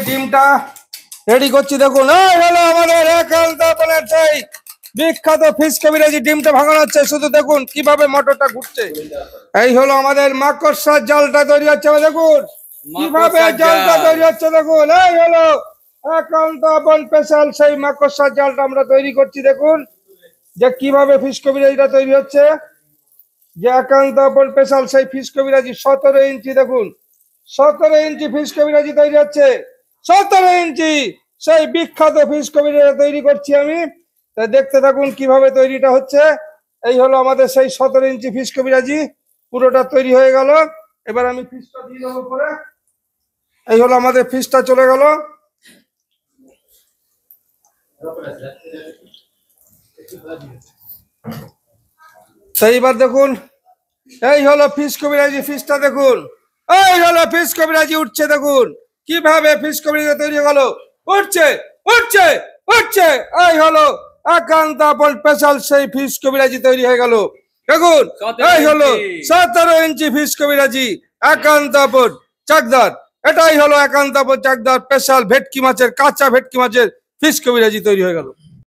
ডিমটা রেডি করছি দেখুন। এই হলো আমাদের একান্ত আপনার সেই বিখ্যাত ফিশ কবিরাজি। ডিমটা ভাঙানো হচ্ছে, শুধু দেখুন কিভাবে মোটরটা ঘুরছে। এই হলো আমাদের মাকড়সার জালটা তৈরি হচ্ছে, দেখুন কিভাবে জালটা তৈরি হচ্ছে দেখুন। এই হলো একান্ত আপন স্পেশাল সেই মাকড়সার জালটা আমরা তৈরি করছি। দেখুন যে কিভাবে ফিশ কবিরাজিটা তৈরি হচ্ছে, যে একান্ত আপন স্পেশাল সেই ফিশ কবিরাজি 17 ইঞ্চি। দেখুন 17 ইঞ্চি ফিশ কবিরাজি তৈরি হচ্ছে। 17 ইঞ্চি সেই বিখ্যাত ফিশ কবিরাজি তৈরি করছি আমি। তা দেখতে থাকুন কিভাবে তৈরিটা হচ্ছে। এই হলো আমাদের সেই 17 ইঞ্চি ফিশ কবিরাজি, পুরোটা তৈরি হয়ে গেল। এবার আমি ফিশটা দিয়ে দেবো পরে। এই হলো আমাদের ফিশটা চলে গেল। এইবার দেখুন, এই হলো ফিশ কবিরাজি। ফিশটা দেখুন, এই হলো ফিশ কবিরাজি উঠছে। দেখুন কিভাবে ফিশ কবিরাজি তৈরি হলো, উঠছে উঠছে উঠছে। এই হলো একান্ত আপন স্পেশাল সেই ফিশ কবিরাজি তৈরি হয়ে গেল। দেখুন এই হলো 17 ইঞ্চি ফিশ কবিরাজি একান্ত আপন চাকদার। এটাই হলো একান্ত আপন চাকদার স্পেশাল ভেটকি মাছের, কাঁচা ভেটকি মাছের ফিশ কবিরাজি তৈরি হয়ে গেল।